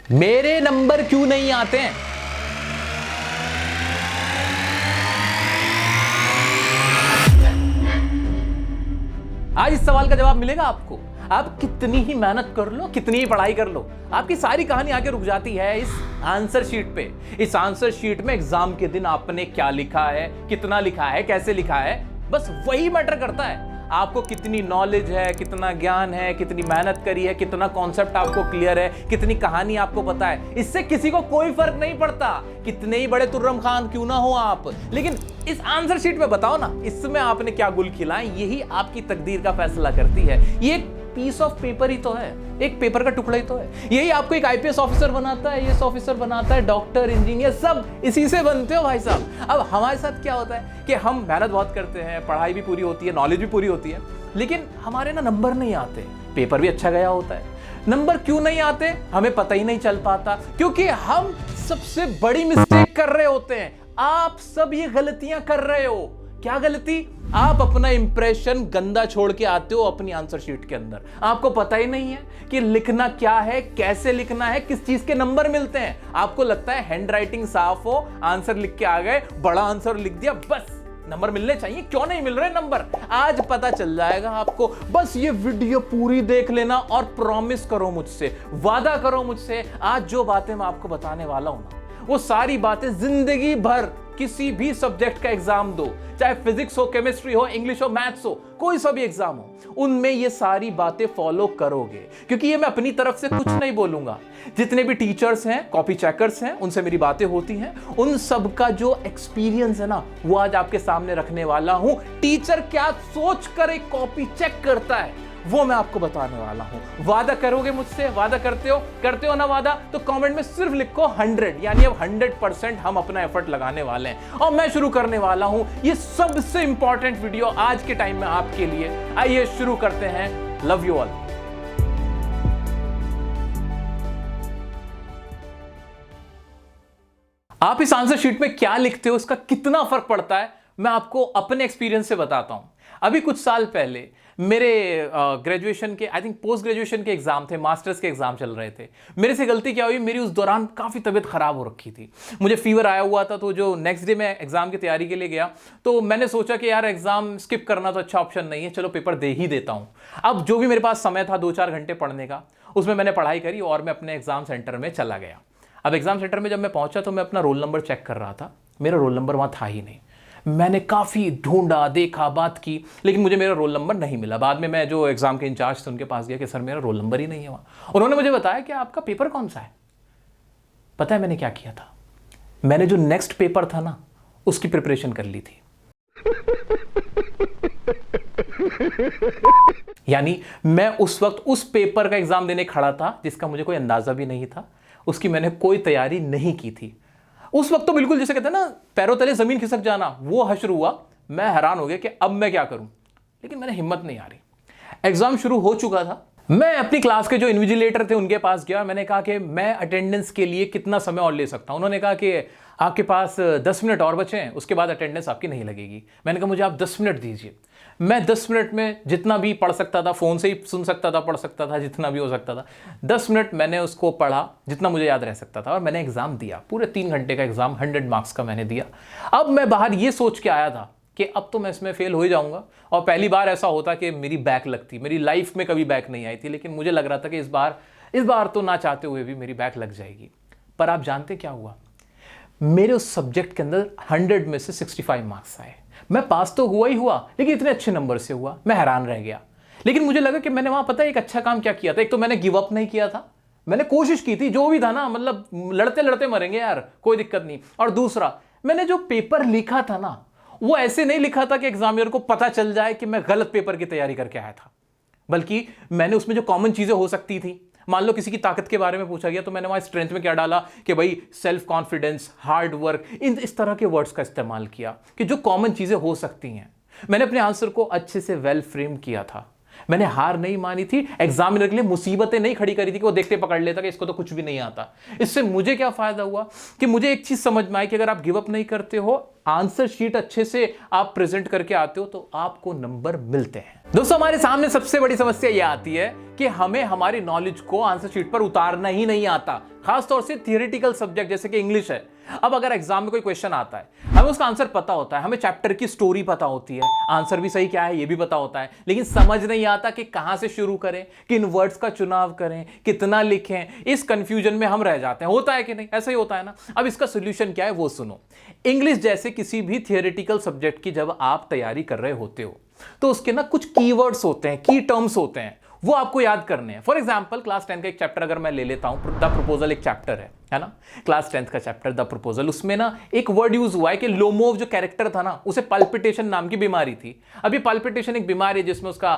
मेरे नंबर क्यों नहीं आते हैं? आज इस सवाल का जवाब मिलेगा आपको। आप कितनी ही मेहनत कर लो, कितनी ही पढ़ाई कर लो, आपकी सारी कहानी आके रुक जाती है इस आंसर शीट पे। इस आंसर शीट में एग्जाम के दिन आपने क्या लिखा है, कितना लिखा है, कैसे लिखा है, बस वही मैटर करता है। आपको कितनी नॉलेज है, कितना ज्ञान है, कितनी मेहनत करी है, कितना कॉन्सेप्ट आपको क्लियर है, कितनी कहानी आपको पता है, इससे किसी को कोई फर्क नहीं पड़ता। कितने ही बड़े तुर्रम खान क्यों ना हो आप, लेकिन इस आंसर शीट में बताओ ना, इसमें आपने क्या गुल खिलाए, यही आपकी तकदीर का फैसला करती है। ये एक पीस ऑफ पेपर ही तो है, एक पेपर का टुकड़ा ही तो है। यही आपको एक आईपीएस ऑफिसर बनाता है, आईएएस ऑफिसर बनाता है, डॉक्टर, इंजीनियर, सब इसी से बनते हो भाई साहब। अब हमारे साथ क्या होता है कि हम मेहनत बहुत करते हैं, पढ़ाई भी पूरी होती है, नॉलेज भी पूरी होती है, लेकिन हमारे ना नंबर नहीं आते। पेपर भी अच्छा गया होता है, नंबर क्यों नहीं आते हमें पता ही नहीं चल पाता, क्योंकि हम सबसे बड़ी मिस्टेक कर रहे होते हैं। आप सब ये गलतियां कर रहे हो। क्या गलती? आप अपना इंप्रेशन गंदा छोड़ के आते हो अपनी आंसर शीट के अंदर। आपको पता ही नहीं है कि लिखना क्या है, कैसे लिखना है, किस चीज के नंबर मिलते हैं। आपको लगता है हैंड राइटिंग साफ हो, आंसर लिख के आ गए, बड़ा आंसर लिख दिया, बस नंबर मिलने चाहिए। क्यों नहीं मिल रहे नंबर? आज पता चल जाएगा आपको। बस ये वीडियो पूरी देख लेना और प्रॉमिस करो मुझसे, वादा करो मुझसे, आज जो बातें मैं आपको बताने वाला हूं ना, वो सारी बातें जिंदगी भर किसी भी सब्जेक्ट का एग्जाम दो, चाहे फिजिक्स हो, केमिस्ट्री हो, इंग्लिश हो, मैथ्स हो, कोई सा भी एग्जाम हो, उनमें ये सारी बातें फॉलो करोगे। क्योंकि ये मैं अपनी तरफ से कुछ नहीं बोलूंगा। जितने भी टीचर्स हैं, कॉपी चेकर्स हैं, उनसे मेरी बातें होती हैं, उन सब का जो एक्सपीरियंस है ना, वो आज आपके सामने रखने वाला हूं। टीचर क्या सोच कर एक कॉपी चेक करता है, वो मैं आपको बताने वाला हूं। वादा करोगे मुझसे? वादा करते हो ना वादा? तो कमेंट में सिर्फ लिखो 100, यानी अब 100% हम अपना एफर्ट लगाने वाले हैं। और मैं शुरू करने वाला हूं ये सबसे इंपॉर्टेंट वीडियो आज के टाइम में आपके लिए। आइए शुरू करते हैं। Love you all. आप इस आंसर शीट में क्या लिखते हो, इसका कितना फर्क पड़ता है, मैं आपको अपने एक्सपीरियंस से बताता हूं। अभी कुछ साल पहले मेरे ग्रेजुएशन के, आई थिंक पोस्ट ग्रेजुएशन के एग्जाम थे, मास्टर्स के एग्जाम चल रहे थे। मेरे से गलती क्या हुई, मेरी उस दौरान काफ़ी तबीयत खराब हो रखी थी, मुझे फीवर आया हुआ था। तो जो नेक्स्ट डे मैं एग्जाम की तैयारी के लिए गया, तो मैंने सोचा कि यार एग्जाम स्किप करना तो अच्छा ऑप्शन नहीं है, चलो पेपर दे ही देता हूँ। अब जो भी मेरे पास समय था 2-4 घंटे पढ़ने का, उसमें मैंने पढ़ाई करी और मैं अपने एग्जाम सेंटर में चला गया। अब एग्जाम सेंटर में जब मैं पहुंचा तो मैं अपना रोल नंबर चेक कर रहा था, मेरा रोल नंबर वहाँ था ही नहीं। मैंने काफ़ी ढूंढा, देखा, बात की, लेकिन मुझे मेरा रोल नंबर नहीं मिला। बाद में मैं जो एग्जाम के इंचार्ज थे उनके पास गया कि सर मेरा रोल नंबर ही नहीं है वहाँ। उन्होंने मुझे बताया कि आपका पेपर कौन सा है। पता है मैंने क्या किया था? मैंने जो नेक्स्ट पेपर था ना, उसकी प्रिपरेशन कर ली थी। यानी मैं उस वक्त उस पेपर का एग्जाम देने खड़ा था जिसका मुझे कोई अंदाजा भी नहीं था, उसकी मैंने कोई तैयारी नहीं की थी। उस वक्त तो बिल्कुल जैसे कहते हैं ना, पैरों तले जमीन खिसक जाना, वो हश्र हुआ। मैं हैरान हो गया कि अब मैं क्या करूं, लेकिन मैंने हिम्मत नहीं आ रही। एग्जाम शुरू हो चुका था। मैं अपनी क्लास के जो इन्विजिलेटर थे उनके पास गया, मैंने कहा कि मैं अटेंडेंस के लिए कितना समय और ले सकता हूं। उन्होंने कहा कि आपके पास 10 मिनट और बचे हैं, उसके बाद अटेंडेंस आपकी नहीं लगेगी। मैंने कहा मुझे आप 10 मिनट दीजिए। मैं 10 मिनट में जितना भी पढ़ सकता था, फ़ोन से ही सुन सकता था, पढ़ सकता था, जितना भी हो सकता था, 10 मिनट मैंने उसको पढ़ा जितना मुझे याद रह सकता था, और मैंने एग्ज़ाम दिया। पूरे 3 घंटे का एग्ज़ाम 100 मार्क्स का मैंने दिया। अब मैं बाहर ये सोच के आया था कि अब तो मैं इसमें फेल हो ही जाऊंगा, और पहली बार ऐसा होता कि मेरी बैक लगती। मेरी लाइफ में कभी बैक नहीं आई थी, लेकिन मुझे लग रहा था कि इस बार तो ना चाहते हुए भी मेरी बैक लग जाएगी। पर आप जानते क्या हुआ? मेरे उस सब्जेक्ट के अंदर 100 में से 65 मार्क्स आए। मैं पास तो हुआ ही हुआ, लेकिन इतने अच्छे नंबर से हुआ, मैं हैरान रह गया। लेकिन मुझे लगा कि मैंने वहां पता है एक अच्छा काम क्या किया था। एक तो मैंने गिव अप नहीं किया था, मैंने कोशिश की थी, जो भी था ना, मतलब लड़ते लड़ते मरेंगे यार, कोई दिक्कत नहीं। और दूसरा, मैंने जो पेपर लिखा था ना, वो ऐसे नहीं लिखा था कि एग्जामिनर को पता चल जाए कि मैं गलत पेपर की तैयारी करके आया था, बल्कि मैंने उसमें जो कॉमन चीजें हो सकती थी, मान लो किसी की ताकत के बारे में पूछा गया, तो मैंने वहां स्ट्रेंथ में क्या डाला कि भाई सेल्फ कॉन्फिडेंस, हार्ड वर्क, इस तरह के वर्ड्स का इस्तेमाल किया कि जो कॉमन चीजें हो सकती हैं। मैंने अपने आंसर को अच्छे से वेल फ्रेम किया था। मैंने हार नहीं मानी थी, एग्जामिनर के लिए मुसीबतें नहीं खड़ी करी थी कि वो देखते पकड़ लेता कि इसको तो कुछ भी नहीं आता। इससे मुझे क्या फायदा हुआ कि मुझे एक चीज समझ में आई कि अगर आप गिव अप नहीं करते हो, आंसर शीट अच्छे से आप प्रेजेंट करके आते हो, तो आपको नंबर मिलते हैं। दोस्तों, हमारे सामने सबसे बड़ी समस्या यह आती है कि हमें हमारी नॉलेज को आंसर शीट पर उतारना ही नहीं आता, खासतौर से थियोरेटिकल सब्जेक्ट जैसे कि इंग्लिश है। अब अगर एग्जाम में कोई क्वेश्चन आता है, हमें उसका आंसर पता होता है, हमें चैप्टर की स्टोरी पता होती है, आंसर भी सही क्या है ये भी पता होता है, लेकिन समझ नहीं आता कि कहां से शुरू करें, किन वर्ड्स का चुनाव करें, कितना लिखें। इस कंफ्यूजन में हम रह जाते हैं। होता है कि नहीं? ऐसा ही होता है ना। अब इसका सोल्यूशन क्या है वो सुनो। इंग्लिश जैसे किसी भी थियोरेटिकल सब्जेक्ट की जब आप तैयारी कर रहे होते हो, तो उसके ना कुछ कीवर्ड्स होते हैं, की टर्म्स होते हैं, वो आपको याद करने हैं। फॉर एग्जांपल, क्लास 10 का एक चैप्टर अगर मैं ले लेता हूं, द प्रपोजल एक चैप्टर है ना, क्लास 10 का चैप्टर द प्रपोजल। उसमें ना एक वर्ड यूज हुआ है कि लोमोव जो कैरेक्टर था ना, उसे पल्पिटेशन नाम की बीमारी थी। अभी पल्पिटेशन एक बीमारी है जिसमें उसका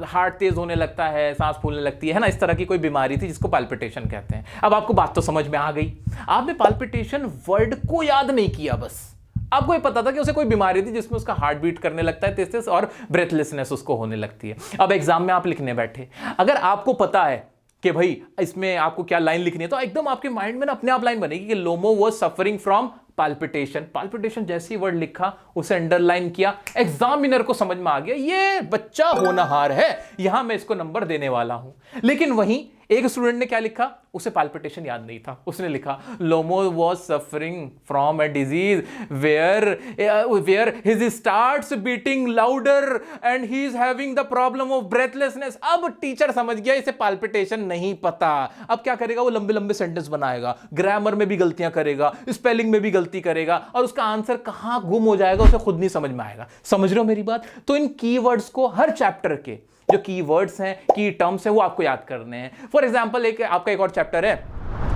हार्ट तेज होने लगता है, सांस फूलने लगती है ना, इस तरह की कोई बीमारी थी जिसको पल्पिटेशन कहते हैं। अब आपको बात तो समझ में आ गई। आपने पल्पिटेशन वर्ड को याद नहीं किया, बस आपको ये पता था कि उसे कोई बीमारी थी जिसमें उसका हार्ट बीट करने लगता है तेज तेज और ब्रेथलेसनेस उसको होने लगती है। अब एग्जाम में आप लिखने बैठे, अगर आपको पता है कि भाई इसमें आपको क्या लाइन लिखनी है, तो एकदम आपके माइंड में ना अपने आप लाइन बनेगी कि Lomo was suffering from palpitation. Palpitation जैसे ही वर्ड लिखा, उसे अंडरलाइन किया, एग्जामिनर को समझ में आ गया ये बच्चा होनहार है, यहां मैं इसको नंबर देने वाला हूं। लेकिन वहीं एक स्टूडेंट ने क्या लिखा, उसे पाल्पिटेशन याद नहीं था, उसने लिखा Lomo was suffering from a disease where his starts beating louder and he is having the problem of breathlessness. अब टीचर समझ गया इसे पाल्पिटेशन नहीं पता। अब क्या करेगा, वो लंबे लंबे सेंटेंस बनाएगा, ग्रामर में भी गलतियां करेगा, स्पेलिंग में भी गलती करेगा, और उसका आंसर कहां गुम हो जाएगा उसे खुद नहीं समझ में आएगा। समझ रहे हो मेरी बात? तो इन कीवर्ड्स को, हर चैप्टर के जो कीवर्ड्स हैं, की टर्म्स हैं, वो आपको याद करने हैं। फॉर एग्जांपल, आपका एक और चैप्टर है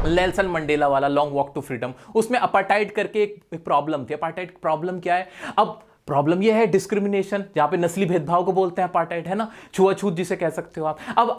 नेल्सन मंडेला वाला, लॉन्ग वॉक टू फ्रीडम। उसमें अपार्टाइड करके एक प्रॉब्लम थी। अपार्टाइड प्रॉब्लम क्या है? अब प्रॉब्लम यह है डिस्क्रिमिनेशन, जहां पे नस्ली भेदभाव को बोलते हैं अपार्टाइड, है ना, छुआछूत जिसे कह सकते हो आप।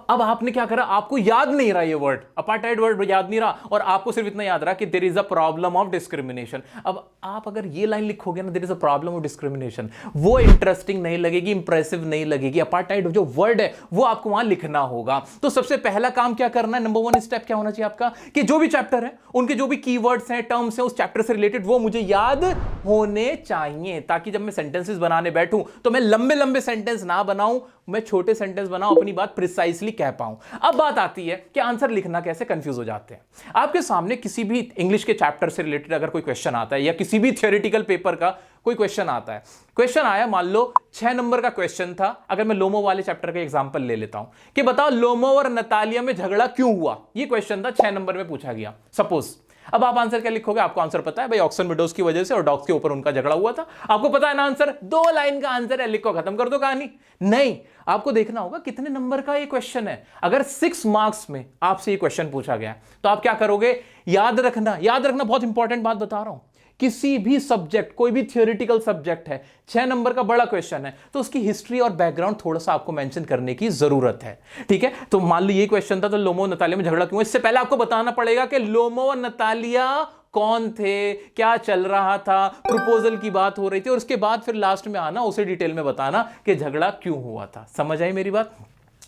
अब आपने क्या करा, आपको याद नहीं रहा ये वर्ड, अपार्टाइड वर्ड याद नहीं रहा, और आपको सिर्फ इतना याद रहा कि there is a problem of discrimination. अब आप अगर ये लाइन लिखोगे ना, there is a problem of discrimination, वो इंटरेस्टिंग नहीं लगेगी, इंप्रेसिव नहीं लगेगी। अपार्टाइड जो वर्ड है वो आपको वहां लिखना होगा। तो सबसे पहला काम क्या करना है, नंबर 1 स्टेप क्या होना चाहिए आपका, कि जो भी चैप्टर है उनके जो भी कीवर्ड्स हैं, टर्म्स हैं, उस चैप्टर से रिलेटेड वो मुझे याद होने चाहिए, ताकि जब मैं सेंटेंसेस बनाने बैठूं तो मैं लंबे लंबे सेंटेंस ना बनाऊं, मैं छोटे सेंटेंस बनाऊं, अपनी बात प्रिसाइसली कह पाऊं। अब बात आती है कि आंसर लिखना कैसे, कंफ्यूज हो जाते हैं। आपके सामने किसी भी इंग्लिश के चैप्टर से रिलेटेड अगर कोई क्वेश्चन आता है, या किसी भी थियोरेटिकल पेपर का कोई क्वेश्चन आता है, क्वेश्चन आया, मान लो 6 नंबर का क्वेश्चन था। अगर मैं लोमो वाले चैप्टर का एग्जांपल ले लेता हूं कि बताओ लोमो और नतालिया में झगड़ा क्यों हुआ, ये क्वेश्चन था, 6 नंबर में पूछा गया सपोज। अब आप आंसर क्या लिखोगे? आपको आंसर पता है भाई, ऑक्सन विडोज की वजह से और डॉग्स के ऊपर उनका झगड़ा हुआ था। आपको पता है ना आंसर, 2 लाइन का आंसर है, लिखो, खत्म कर दो कहानी। नहीं, आपको देखना होगा कितने नंबर का ये क्वेश्चन है। अगर 6 मार्क्स में आपसे ये क्वेश्चन पूछा गया तो आप क्या करोगे? याद रखना, याद रखना, बहुत इंपॉर्टेंट बात बता रहा हूं। किसी भी सब्जेक्ट, कोई भी थियोरेटिकल सब्जेक्ट है, 6 नंबर का बड़ा क्वेश्चन है, तो उसकी हिस्ट्री और बैकग्राउंड थोड़ा सा आपको मेंशन करने की जरूरत है। ठीक है, तो मान लो ये क्वेश्चन था, तो लोमो और नतालिया में झगड़ा क्यों? इससे पहले आपको बताना पड़ेगा कि लोमो और नतालिया कौन थे, क्या चल रहा था, प्रपोजल की बात हो रही थी, और उसके बाद फिर लास्ट में आना, उसे डिटेल में बताना कि झगड़ा क्यों हुआ था। समझ आई मेरी बात?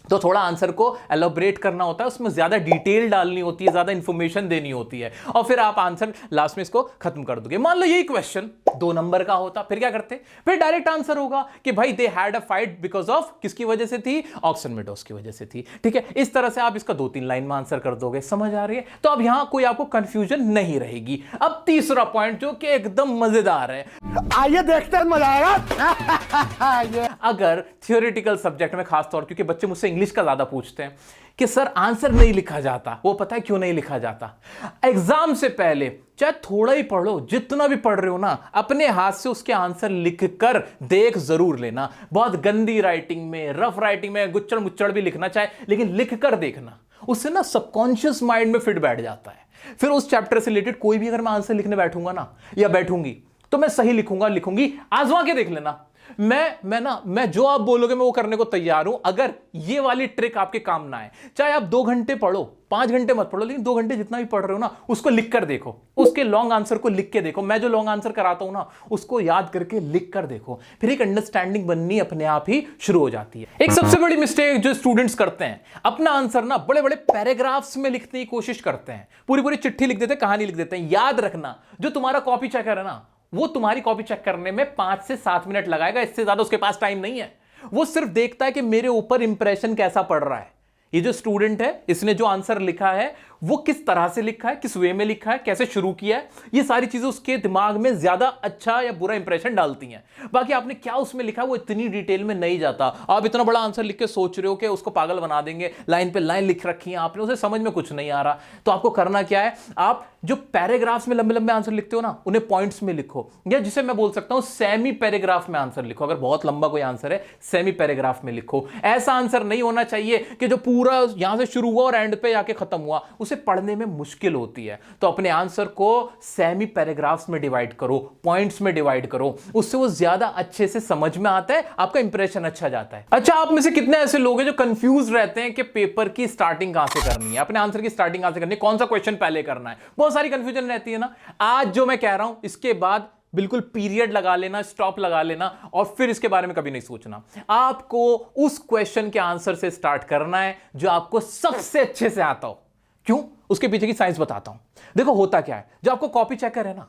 तो थोड़ा आंसर को एलोबरेट करना होता है, उसमें ज्यादा डिटेल डालनी होती है, ज्यादा इंफॉर्मेशन देनी होती है, और फिर आप आंसर लास्ट में इसको खत्म कर दोगे। मान लो यही क्वेश्चन 2 नंबर का होता, फिर क्या करते? फिर डायरेक्ट आंसर होगा कि भाई they had a fight because of, किसकी वजह से थी? ऑक्सन विडोज की वजह से थी। ठीक है, इस तरह से आप इसका 2-3 लाइन में आंसर कर दोगे। समझ आ रही है? तो अब यहां कोई आपको कंफ्यूजन नहीं रहेगी। अब तीसरा पॉइंट जो कि एकदम मजेदार है, आइए देखते हैं, मजा आएगा। अगर थियोरेटिकल सब्जेक्ट में, खासतौर क्योंकि बच्चे मुझसे इंग्लिश का ज्यादा पूछते हैं कि सर आंसर नहीं लिखा जाता, वो पता है क्यों नहीं लिखा जाता? एग्जाम से पहले चाहे थोड़ा ही पढ़ लो, जितना भी पढ़ रहे हो ना, अपने हाथ से उसके आंसर लिख कर देख जरूर लेना। बहुत गंदी राइटिंग में, रफ राइटिंग में, गुच्चड़ मुच्चड़ भी लिखना चाहे, लेकिन लिख कर देखना, उससे ना सबकॉन्शियस माइंड में फिट बैठ जाता है। फिर उस चैप्टर से रिलेटेड कोई भी अगर मैं आंसर लिखने बैठूंगा ना, या बैठूंगी, तो मैं सही लिखूंगा, लिखूंगी, आजमा के देख लेना। मैं जो आप बोलोगे मैं वो करने को तैयार हूं, अगर ये वाली ट्रिक आपके काम ना आए। चाहे आप 2 घंटे पढ़ो, 5 घंटे मत पढ़ो, लेकिन 2 घंटे जितना भी पढ़ रहे हो ना, उसको लिख कर देखो, उसके लॉन्ग आंसर को लिख के देखो। मैं जो लॉन्ग आंसर कराता हूं ना, उसको याद करके लिख कर देखो, फिर एक अंडरस्टैंडिंग बननी अपने आप ही शुरू हो जाती है। एक सबसे बड़ी मिस्टेक जो स्टूडेंट्स करते हैं, अपना आंसर ना बड़े बड़े पैराग्राफ्स में लिखने की कोशिश करते हैं, पूरी पूरी चिट्ठी लिख देते हैं, कहानी लिख देते हैं। याद रखना, जो तुम्हारा कॉपी चेकर है ना, वो तुम्हारी कॉपी चेक करने में 5 से 7 मिनट लगाएगा, इससे ज्यादा उसके पास टाइम नहीं है। वो सिर्फ देखता है कि मेरे ऊपर इंप्रेशन कैसा पड़ रहा है। ये जो स्टूडेंट है, इसने जो आंसर लिखा है वो किस तरह से लिखा है, किस वे में लिखा है, कैसे शुरू किया है, ये सारी चीजें उसके दिमाग में ज्यादा अच्छा या बुरा इंप्रेशन डालती हैं। बाकी आपने क्या उसमें लिखा है वो इतनी डिटेल में नहीं जाता। आप इतना बड़ा आंसर लिख के सोच रहे हो कि उसको पागल बना देंगे, लाइन पे लाइन लिख रखी है आपने, उसे समझ में कुछ नहीं आ रहा। तो आपको करना क्या है, आप जो पैराग्राफ्स में लंबे लंबे आंसर लिखते हो ना, उन्हें पॉइंट्स में लिखो, या जिसे मैं बोल सकता हूं सेमी पैराग्राफ में आंसर लिखो। अगर बहुत लंबा कोई आंसर है, सेमी पैराग्राफ में लिखो। ऐसा आंसर नहीं होना चाहिए कि जो पूरा यहां से शुरू हुआ और एंड पे आके खत्म हुआ, उसे पढ़ने में मुश्किल होती है। तो अपने आंसर को सेमी पैराग्राफ्स में डिवाइड करो, पॉइंट्स में डिवाइड करो, उससे वो ज्यादा अच्छे से समझ में आता है, आपका इंप्रेशन अच्छा जाता है। अच्छा, आप में से कितने ऐसे लोग हैं जो कंफ्यूज रहते हैं कि पेपर की स्टार्टिंग कहां से करनी है, अपने आंसर की स्टार्टिंग कहां से करनी है, कौन सा क्वेश्चन पहले करना है, बहुत सारी कंफ्यूजन रहती है ना। आज जो मैं कह रहा हूं, इसके बाद बिल्कुल पीरियड लगा लेना, स्टॉप लगा लेना, और फिर इसके बारे में कभी नहीं सोचना। आपको उस क्वेश्चन के आंसर से स्टार्ट करना है जो आपको सबसे अच्छे से आता हो। क्यों? उसके पीछे की साइंस बताता हूं। देखो होता क्या है, जो आपको कॉपी चेकर है ना,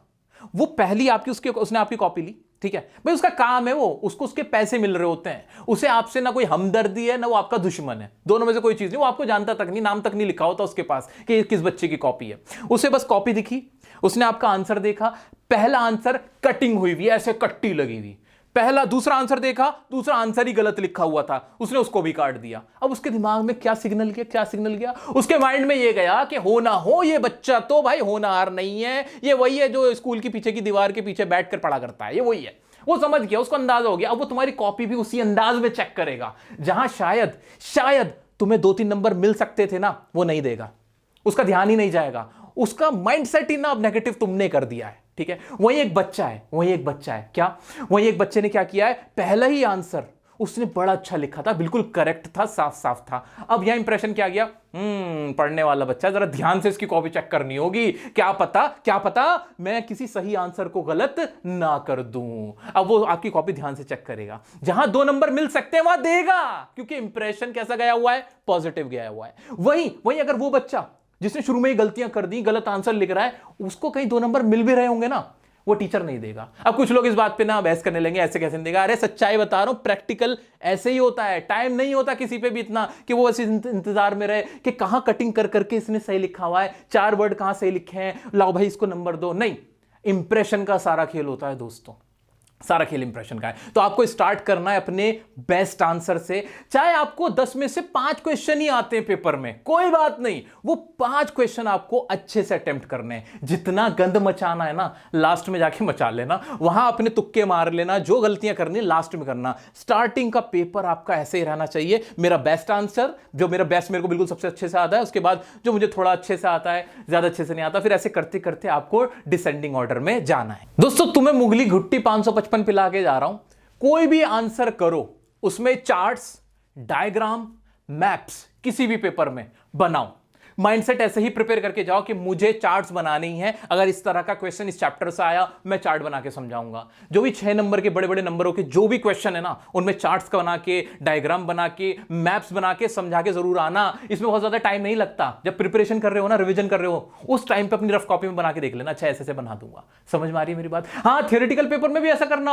वो पहली आपकी उसने आपकी कॉपी ली, ठीक है भाई, उसका काम है, वो उसको उसके पैसे मिल रहे होते हैं, उसे आपसे ना कोई हमदर्दी है ना वो आपका दुश्मन है, दोनों में से कोई चीज नहीं। वो आपको जानता तक नहीं, नाम तक नहीं लिखा होता उसके पास कि ये किस बच्चे की कॉपी है। उसे बस कॉपी दिखी, उसने आपका आंसर देखा, पहला आंसर कटिंग हुई हुई, ऐसे कट्टी लगी हुई, दूसरा आंसर देखा, दूसरा आंसर ही गलत लिखा हुआ था, उसने उसको भी काट दिया। अब उसके दिमाग में क्या सिग्नल गया, उसके माइंड में ये गया कि हो ना हो ये बच्चा तो भाई होनहार नहीं है, ये वही है जो स्कूल के पीछे की दीवार के पीछे बैठकर पढ़ा करता है, ये वही है। वो समझ गया, उसको अंदाजा हो गया। अब वो तुम्हारी कॉपी भी उसी अंदाज में चेक करेगा, जहां शायद तुम्हें 2-3 नंबर मिल सकते थे ना, वो नहीं देगा, उसका ध्यान ही नहीं जाएगा, उसका माइंडसेट ही ना अब नेगेटिव तुमने कर दिया है, ठीक है। वही एक बच्चा है क्या, वही एक बच्चे ने क्या किया है, पहला ही आंसर उसने बड़ा अच्छा लिखा था, बिल्कुल करेक्ट था, साफ साफ था। अब यह इंप्रेशन क्या गया, पढ़ने वाला बच्चा, जरा ध्यान से इसकी कॉपी चेक करनी होगी, क्या पता मैं किसी सही आंसर को गलत ना कर दूं। अब वो आपकी कॉपी ध्यान से चेक करेगा, जहां 2 नंबर मिल सकते हैं वहां देगा, क्योंकि इंप्रेशन कैसा गया हुआ है, पॉजिटिव गया हुआ है। वही अगर वो बच्चा जिसने शुरू में ही गलतियां कर दी, गलत आंसर लिख रहा है, उसको कहीं 2 नंबर मिल भी रहे होंगे ना, वो टीचर नहीं देगा। अब कुछ लोग इस बात पे ना बहस करने लेंगे, ऐसे कैसे नहीं देगा। अरे सच्चाई बता रहा हूं, प्रैक्टिकल ऐसे ही होता है। टाइम नहीं होता किसी पे भी इतना कि वो ऐसे इंतजार में रहे कि कहां कटिंग कर करके इसने सही लिखा हुआ है, 4 वर्ड कहां सही लिखे हैं, लाओ भाई इसको नंबर दो। नहीं, इंप्रेशन का सारा खेल होता है दोस्तों, सारा खेल इंप्रेशन का है। तो आपको स्टार्ट करना है अपने बेस्ट आंसर से। चाहे आपको 10 में से 5 क्वेश्चन ही आते हैं पेपर में, कोई बात नहीं, वो 5 क्वेश्चन आपको अच्छे से अटेम्प्ट करने हैं। जितना गंद मचाना है ना, लास्ट में जाके मचा लेना, वहां अपने तुक्के मार लेना, जो गलतियां करनी लास्ट में करना। स्टार्टिंग का पेपर आपका ऐसे ही रहना चाहिए, मेरा बेस्ट आंसर, जो मेरा बेस्ट मेरे को बिल्कुल सबसे अच्छे से आता है, उसके बाद जो मुझे थोड़ा अच्छे से आता है, ज्यादा अच्छे से नहीं आता, फिर ऐसे करते करते आपको डिसेंडिंग ऑर्डर में जाना है। दोस्तों, तुम्हें मुगली घुट्टी 555 पिला के जा रहा हूं। कोई भी आंसर करो, उसमें चार्ट्स, डायग्राम, मैप्स किसी भी पेपर में बनाओ। माइंडसेट ऐसे ही प्रिपेयर करके जाओ कि मुझे चार्ट्स बनाने ही है, अगर इस तरह का क्वेश्चन इस चैप्टर से आया मैं चार्ट बना के समझाऊंगा। जो भी 6 नंबर के बड़े बड़े नंबरों के जो भी क्वेश्चन है ना, उनमें चार्ट्स का बना के, डायग्राम बना के, मैप्स बना के समझा के जरूर आना। इसमें बहुत ज्यादा टाइम नहीं लगता। जब प्रिपरेशन कर रहे हो ना, रिविजन कर रहे हो, उस टाइम पे अपनी रफ कॉपी में बना के देख लेना, अच्छा ऐसे बना दूंगा। समझ में आ रही है मेरी बात? हाँ, थियोरेटिकल पेपर में भी ऐसा करना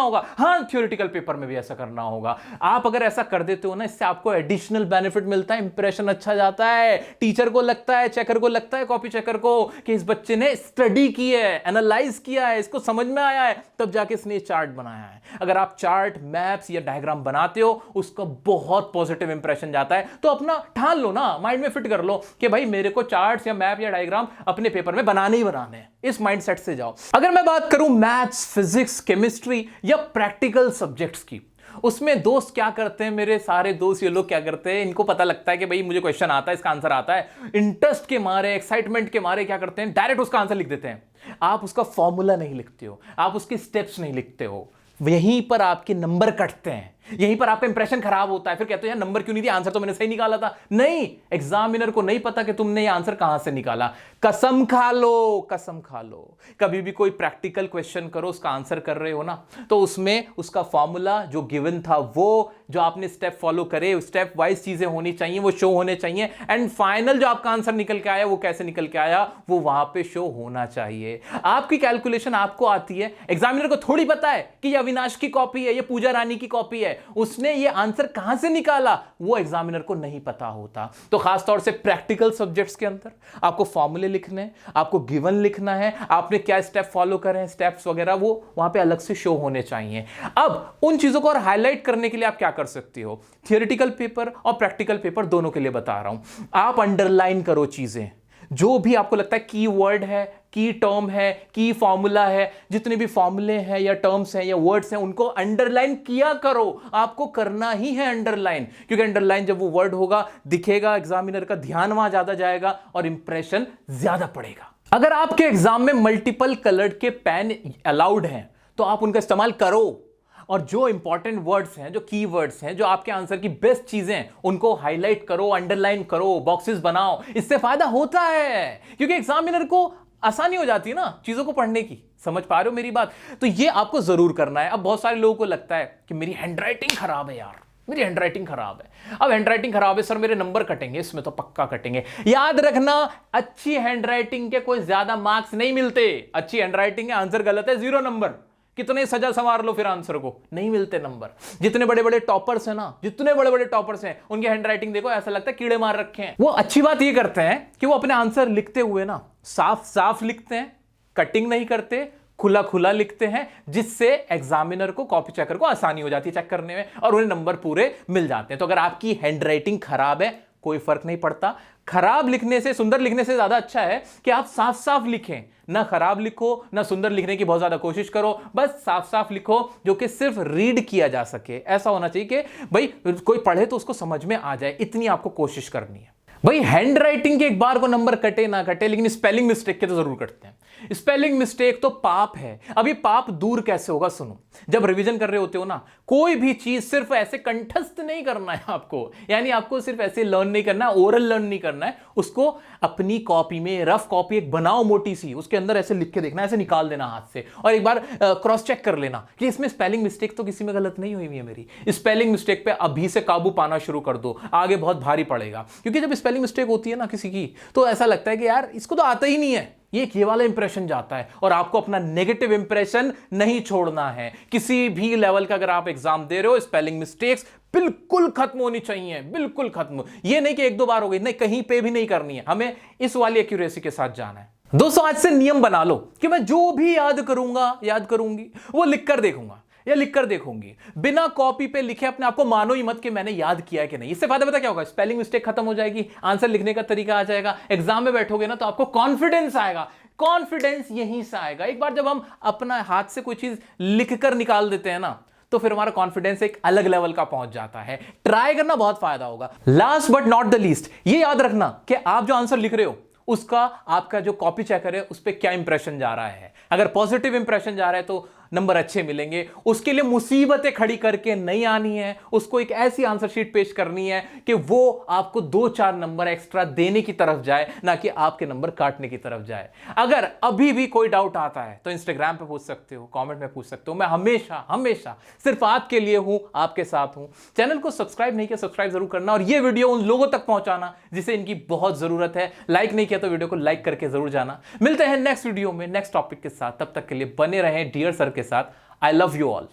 होगा, आप अगर ऐसा कर देते हो ना, इससे आपको एडिशनल बेनिफिट मिलता है, इंप्रेशन अच्छा जाता है, टीचर को लगता है, चेकर को लगता है, कॉपी चेकर को, कि इस बच्चे ने स्टडी की है, एनालाइज किया है, इसको समझ में आया है, तब जाके इसने चार्ट बनाया है। अगर आप चार्ट, मैप्स या डायग्राम बनाते हो, उसका बहुत पॉजिटिव इंप्रेशन जाता है। तो अपना ठान लो ना, माइंड में फिट कर लो कि भाई मेरे को चार्ट्स या मैप या डायग्राम अपने पेपर में बनाने ही बनाने हैं। इस माइंडसेट से जाओ। अगर मैं बात करूं मैथ्स, फिजिक्स, केमिस्ट्री या प्रैक्टिकल सब्जेक्ट्स की, उसमें दोस्त क्या करते हैं, मेरे सारे दोस्त ये लोग क्या करते हैं, इनको पता लगता है कि भाई मुझे क्वेश्चन आता है, इसका आंसर आता है, इंटरेस्ट के मारे, एक्साइटमेंट के मारे क्या करते हैं, डायरेक्ट उसका आंसर लिख देते हैं। आप उसका फॉर्मूला नहीं लिखते हो, आप उसके स्टेप्स नहीं लिखते हो, यहीं पर आपके नंबर कटते हैं, यहीं पर आपका इंप्रेशन खराब होता है। फिर कहते हैं यार नंबर क्यों नहीं दिया, आंसर तो मैंने सही निकाला था। नहीं, एग्जामिनर को नहीं पता कि तुमने ये आंसर कहां से निकाला। कसम खा लो, कसम खा लो, कभी भी कोई प्रैक्टिकल क्वेश्चन करो, उसका आंसर कर रहे हो ना, तो उसमें उसका फॉर्मूला जो गिवन था, वो जो आपने स्टेप फॉलो करे, स्टेप वाइज चीजें होनी चाहिए, वो शो होने चाहिए। एंड फाइनल जो आपका आंसर निकल के आया, वो कैसे निकल के आया, वो वहां पे शो होना चाहिए। आपकी कैलकुलेशन आपको आती है, एग्जामिनर को थोड़ी पता है कि ये अविनाश की कॉपी है, ये पूजा रानी की कॉपी है, उसने ये आंसर कहां से निकाला, वो एग्जामिनर को नहीं पता होता। तो खासतौर से प्रैक्टिकल सब्जेक्ट्स के अंदर आपको फॉर्मूले लिखने हैं, आपको गिवन लिखना है, आपने क्या स्टेप फॉलो करे हैं, स्टेप्स वगैरह, वो वहां पे अलग से शो होने चाहिए। अब उन चीजों को और हाईलाइट करने के लिए आप क्या कर सकते हो, थियोरेटिकल पेपर और प्रैक्टिकल पेपर दोनों के लिए बता रहा हूं। आप अंडरलाइन करो चीजें, जो भी आपको लगता है की वर्ड है, की टर्म है, की फॉर्मूला है, जितने भी फॉर्मूले हैं या टर्म्स हैं या वर्ड्स हैं, उनको अंडरलाइन किया करो। आपको करना ही है अंडरलाइन, क्योंकि अंडरलाइन जब वो वर्ड होगा, दिखेगा, एग्जामिनर का ध्यान वहां ज्यादा जाएगा और इंप्रेशन ज्यादा पड़ेगा। अगर आपके एग्जाम में मल्टीपल कलर्ड के पेन अलाउड हैं तो आप उनका इस्तेमाल करो, और जो इंपॉर्टेंट वर्ड्स हैं, जो की वर्ड्स हैं, जो आपके आंसर की बेस्ट चीजें हैं, उनको हाईलाइट करो, अंडरलाइन करो, बॉक्सेस बनाओ। इससे फायदा होता है, क्योंकि एग्जामिनर को आसानी हो जाती है ना चीजों को पढ़ने की। समझ पा रहे हो मेरी बात? तो ये आपको जरूर करना है। अब बहुत सारे लोगों को लगता है कि मेरी हैंडराइटिंग खराब है यार, मेरी हैंडराइटिंग खराब है। अब हैंडराइटिंग खराब है सर, मेरे नंबर कटेंगे, इसमें तो पक्का कटेंगे। याद रखना, अच्छी हैंडराइटिंग के कोई ज्यादा मार्क्स नहीं मिलते। अच्छी हैंडराइटिंग है, आंसर गलत है, 0 नंबर। कितने सजा संवार लो, फिर आंसर को नहीं मिलते नंबर। जितने बड़े बड़े टॉपर्स हैं ना, जितने बड़े बड़े टॉपर्स हैं, उनकी हैंडराइटिंग देखो, ऐसा लगता है कीड़े मार रखे हैं। वो अच्छी बात ये करते हैं कि वो अपने आंसर लिखते हुए ना साफ साफ लिखते हैं, कटिंग नहीं करते, खुला खुला लिखते हैं, जिससे एग्जामिनर को, कॉपी चेकर को आसानी हो जाती है चेक करने में, और उन्हें नंबर पूरे मिल जाते हैं। तो अगर आपकी हैंडराइटिंग खराब है, कोई फर्क नहीं पड़ता। खराब लिखने से, सुंदर लिखने से ज्यादा अच्छा है कि आप साफ साफ लिखें, ना खराब लिखो, ना सुंदर लिखने की बहुत ज्यादा कोशिश करो, बस साफ साफ लिखो, जो कि सिर्फ रीड किया जा सके। ऐसा होना चाहिए कि भाई कोई पढ़े तो उसको समझ में आ जाए, इतनी आपको कोशिश करनी है। भाई हैंड राइटिंग के एक बार को नंबर कटे ना कटे, लेकिन स्पेलिंग मिस्टेक के तो जरूर कटते हैं। स्पेलिंग मिस्टेक तो पाप है। अब ये पाप दूर कैसे होगा, सुनो। जब रिवीजन कर रहे होते हो ना, कोई भी चीज सिर्फ ऐसे कंठस्थ नहीं करना है आपको, यानी आपको सिर्फ ऐसे लर्न नहीं करना है, ओरल लर्न नहीं करना है, उसको अपनी कॉपी में, रफ कॉपी एक बनाओ मोटी सी, उसके अंदर ऐसे लिख के देखना, ऐसे निकाल देना हाथ से, और एक बार क्रॉस चेक कर लेना कि इसमें स्पेलिंग मिस्टेक तो किसी में गलत नहीं हुई है मेरी। स्पेलिंग मिस्टेक पे अभी से काबू पाना शुरू कर दो, आगे बहुत भारी पड़ेगा। क्योंकि जब स्पेलिंग मिस्टेक होती है ना किसी की, तो ऐसा लगता है कि यार इसको तो आता ही नहीं है, ये वाला इंप्रेशन जाता है। और आपको अपना नेगेटिव इंप्रेशन नहीं छोड़ना है। किसी भी लेवल का अगर आप एग्जाम दे रहे हो, स्पेलिंग मिस्टेक्स बिल्कुल खत्म होनी चाहिए, बिल्कुल खत्म। ये नहीं कि 1-2 बार हो गई, नहीं, कहीं पे भी नहीं करनी है, हमें इस वाली एक्यूरेसी के साथ जाना है। दोस्तों, आज से नियम बना लो कि मैं जो भी याद करूंगा, याद करूंगी, वो लिख कर देखूंगा या लिख कर देखूंगी। बिना कॉपी पे लिखे अपने आप को मानो ही मत कि मैंने याद किया है कि नहीं। इससे फायदा पता क्या होगा, स्पेलिंग मिस्टेक खत्म हो जाएगी, आंसर लिखने का तरीका आ जाएगा, एग्जाम में बैठोगे ना तो आपको कॉन्फिडेंस आएगा। कॉन्फिडेंस यहीं से आएगा। एक बार जब हम अपना हाथ से कोई चीज लिख कर निकाल देते हैं ना, तो फिर हमारा कॉन्फिडेंस एक अलग लेवल का पहुंच जाता है। ट्राई करना, बहुत फायदा होगा। Last but not the least, ये याद रखना कि आप जो आंसर लिख रहे हो, उसका आपका जो कॉपी चेकर है उस पर क्या इंप्रेशन जा रहा है। अगर पॉजिटिव इंप्रेशन जा रहा है तो नंबर अच्छे मिलेंगे। उसके लिए मुसीबतें खड़ी करके नहीं आनी है, उसको एक ऐसी आंसर शीट पेश करनी है कि वो आपको 2-4 नंबर एक्स्ट्रा देने की तरफ जाए, ना कि आपके नंबर काटने की तरफ जाए। अगर अभी भी कोई डाउट आता है तो इंस्टाग्राम पे पूछ सकते हो, कमेंट में पूछ सकते हो। मैं हमेशा हमेशा सिर्फ आपके लिए हूं, आपके साथ हूं। चैनल को सब्सक्राइब नहीं किया, सब्सक्राइब जरूर करना, और ये वीडियो उन लोगों तक पहुंचाना जिसे इनकी बहुत जरूरत है। लाइक नहीं किया तो वीडियो को लाइक करके जरूर जाना। मिलते हैं नेक्स्ट वीडियो में नेक्स्ट टॉपिक के साथ, तब तक के लिए बने रहें डियर सर के साथ। I love you all.